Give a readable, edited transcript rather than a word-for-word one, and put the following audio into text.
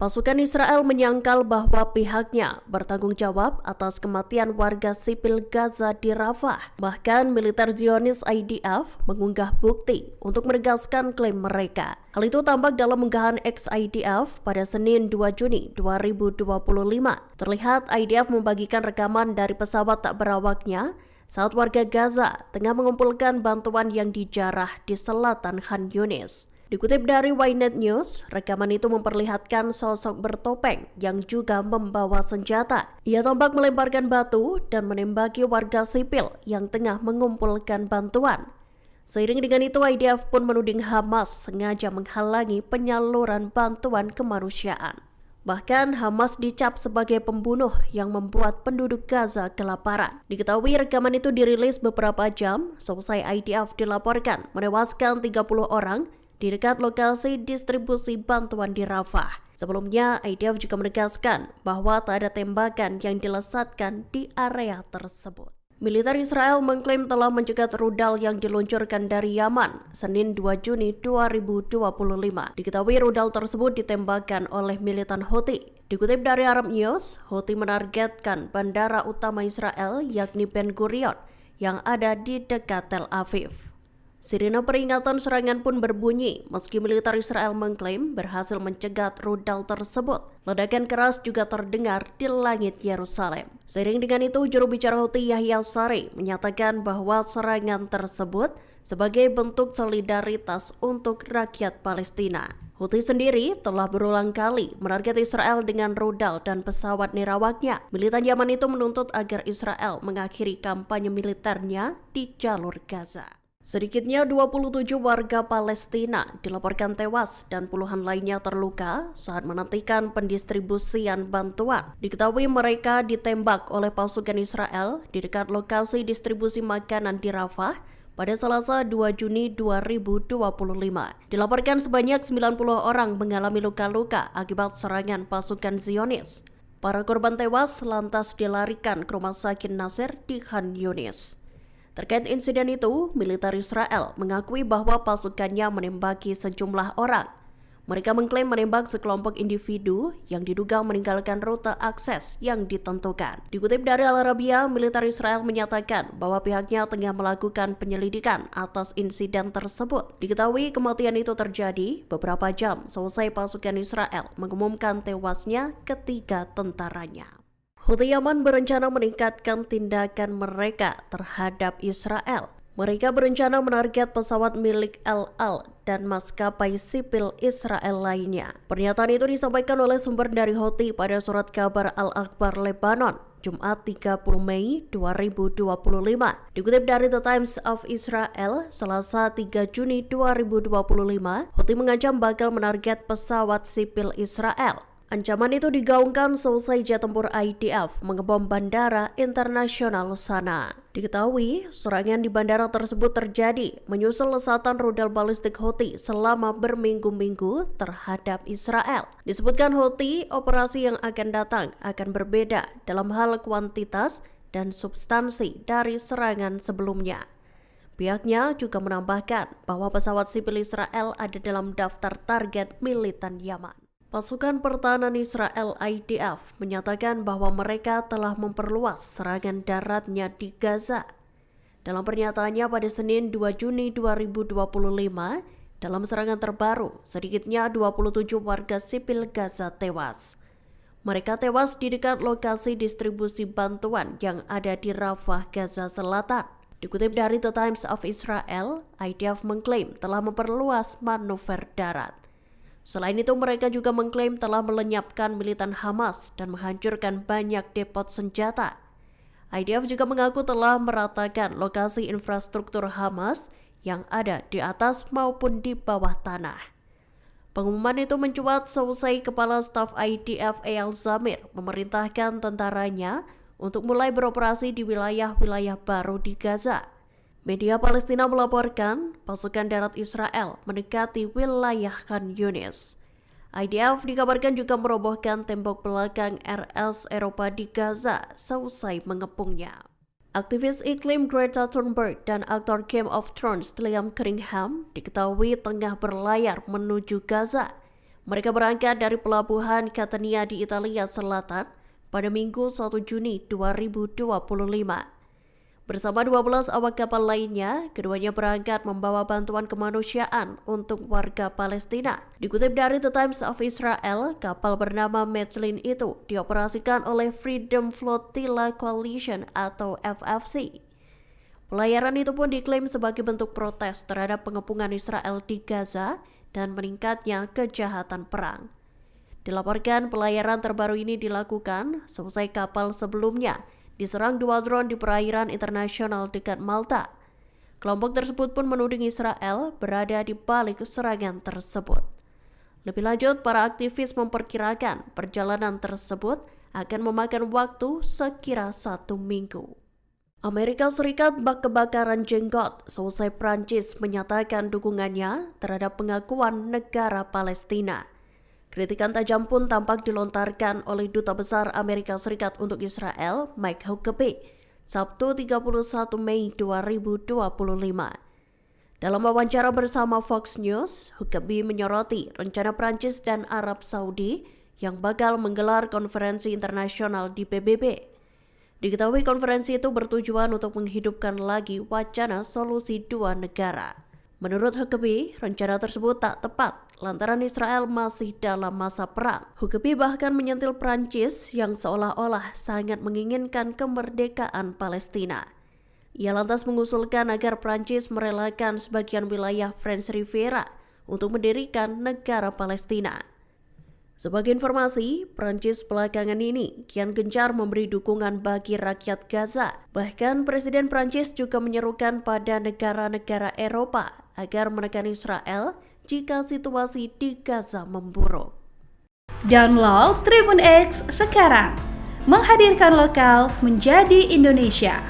Pasukan Israel menyangkal bahwa pihaknya bertanggung jawab atas kematian warga sipil Gaza di Rafah. Bahkan militer Zionis IDF mengunggah bukti untuk menegaskan klaim mereka. Hal itu tampak dalam unggahan ex-IDF pada Senin 2 Juni 2025. Terlihat IDF membagikan rekaman dari pesawat tak berawaknya saat warga Gaza tengah mengumpulkan bantuan yang dijarah di selatan Khan Yunis. Dikutip dari Ynet News, rekaman itu memperlihatkan sosok bertopeng yang juga membawa senjata. Ia tampak melemparkan batu dan menembaki warga sipil yang tengah mengumpulkan bantuan. Seiring dengan itu, IDF pun menuding Hamas sengaja menghalangi penyaluran bantuan kemanusiaan. Bahkan Hamas dicap sebagai pembunuh yang membuat penduduk Gaza kelaparan. Diketahui rekaman itu dirilis beberapa jam selesai IDF dilaporkan menewaskan 30 orang di dekat lokasi distribusi bantuan di Rafah. Sebelumnya, IDF juga menegaskan bahwa tak ada tembakan yang dilesatkan di area tersebut. Militer Israel mengklaim telah mencegat rudal yang diluncurkan dari Yaman Senin 2 Juni 2025. Diketahui rudal tersebut ditembakkan oleh militan Houthi. Dikutip dari Arab News, Houthi menargetkan bandara utama Israel yakni Ben Gurion yang ada di dekat Tel Aviv. Sirine peringatan serangan pun berbunyi meski militer Israel mengklaim berhasil mencegat rudal tersebut. Ledakan keras juga terdengar di langit Yerusalem. Seiring dengan itu, juru bicara Houthi Yahya Sari menyatakan bahwa serangan tersebut sebagai bentuk solidaritas untuk rakyat Palestina. Houthi sendiri telah berulang kali menarget Israel dengan rudal dan pesawat nirawaknya. Militan Yaman itu menuntut agar Israel mengakhiri kampanye militernya di jalur Gaza. Sedikitnya 27 warga Palestina dilaporkan tewas dan puluhan lainnya terluka saat menantikan pendistribusian bantuan. Diketahui mereka ditembak oleh pasukan Israel di dekat lokasi distribusi makanan di Rafah pada Selasa 2 Juni 2025. Dilaporkan sebanyak 90 orang mengalami luka-luka akibat serangan pasukan Zionis. Para korban tewas lantas dilarikan ke rumah sakit Nasser di Khan Yunis. Terkait insiden itu, militer Israel mengakui bahwa pasukannya menembaki sejumlah orang. Mereka mengklaim menembak sekelompok individu yang diduga meninggalkan rute akses yang ditentukan. Dikutip dari Al Arabiya, militer Israel menyatakan bahwa pihaknya tengah melakukan penyelidikan atas insiden tersebut. Diketahui kematian itu terjadi beberapa jam selesai pasukan Israel mengumumkan tewasnya ketiga tentaranya. Houthi Yaman berencana meningkatkan tindakan mereka terhadap Israel. Mereka berencana menarget pesawat milik El Al dan maskapai sipil Israel lainnya. Pernyataan itu disampaikan oleh sumber dari Houthi pada surat kabar Al-Akhbar Lebanon, Jumat 30 Mei 2025. Dikutip dari The Times of Israel, Selasa 3 Juni 2025, Houthi mengancam bakal menarget pesawat sipil Israel. Ancaman itu digaungkan selesai jet tempur IDF mengebom bandara internasional sana. Diketahui, serangan di bandara tersebut terjadi menyusul lesatan rudal balistik Houthi selama berminggu-minggu terhadap Israel. Disebutkan Houthi, operasi yang akan datang akan berbeda dalam hal kuantitas dan substansi dari serangan sebelumnya. Pihaknya juga menambahkan bahwa pesawat sipil Israel ada dalam daftar target militan Yaman. Pasukan Pertahanan Israel IDF menyatakan bahwa mereka telah memperluas serangan daratnya di Gaza. Dalam pernyataannya pada Senin 2 Juni 2025, dalam serangan terbaru, sedikitnya 27 warga sipil Gaza tewas. Mereka tewas di dekat lokasi distribusi bantuan yang ada di Rafah, Gaza Selatan. Dikutip dari The Times of Israel, IDF mengklaim telah memperluas manuver darat. Selain itu, mereka juga mengklaim telah melenyapkan militan Hamas dan menghancurkan banyak depot senjata. IDF juga mengaku telah meratakan lokasi infrastruktur Hamas yang ada di atas maupun di bawah tanah. Pengumuman itu mencuat selesai Kepala Staf IDF Eyal Zamir memerintahkan tentaranya untuk mulai beroperasi di wilayah-wilayah baru di Gaza. Media Palestina melaporkan pasukan darat Israel mendekati wilayah Khan Yunis. IDF dikabarkan juga merobohkan tembok belakang RS Eropa di Gaza seusai mengepungnya. Aktivis iklim Greta Thunberg dan aktor Game of Thrones Liam Cunningham diketahui tengah berlayar menuju Gaza. Mereka berangkat dari pelabuhan Catania di Italia Selatan pada Minggu 1 Juni 2025. Bersama 12 awak kapal lainnya, keduanya berangkat membawa bantuan kemanusiaan untuk warga Palestina. Dikutip dari The Times of Israel, kapal bernama Medlin itu dioperasikan oleh Freedom Flotilla Coalition atau FFC. Pelayaran itu pun diklaim sebagai bentuk protes terhadap pengepungan Israel di Gaza dan meningkatnya kejahatan perang. Dilaporkan pelayaran terbaru ini dilakukan selesai kapal sebelumnya diserang 2 drone di perairan internasional dekat Malta. Kelompok tersebut pun menuding Israel berada di balik serangan tersebut. Lebih lanjut, para aktivis memperkirakan perjalanan tersebut akan memakan waktu sekira 1 minggu. Amerika Serikat bak kebakaran jenggot selesai Prancis menyatakan dukungannya terhadap pengakuan negara Palestina. Kritikan tajam pun tampak dilontarkan oleh Duta Besar Amerika Serikat untuk Israel, Mike Huckabee, Sabtu 31 Mei 2025. Dalam wawancara bersama Fox News, Huckabee menyoroti rencana Prancis dan Arab Saudi yang bakal menggelar konferensi internasional di PBB. Diketahui konferensi itu bertujuan untuk menghidupkan lagi wacana solusi 2 negara. Menurut Huckabee, rencana tersebut tak tepat lantaran Israel masih dalam masa perang. Huckabee bahkan menyentil Prancis yang seolah-olah sangat menginginkan kemerdekaan Palestina. Ia lantas mengusulkan agar Prancis merelakan sebagian wilayah French Riviera untuk mendirikan negara Palestina. Sebagai informasi, Prancis belakangan ini kian gencar memberi dukungan bagi rakyat Gaza. Bahkan Presiden Prancis juga menyerukan pada negara-negara Eropa agar menekan Israel jika situasi di Gaza memburuk. Download Tribun X sekarang, menghadirkan lokal menjadi Indonesia.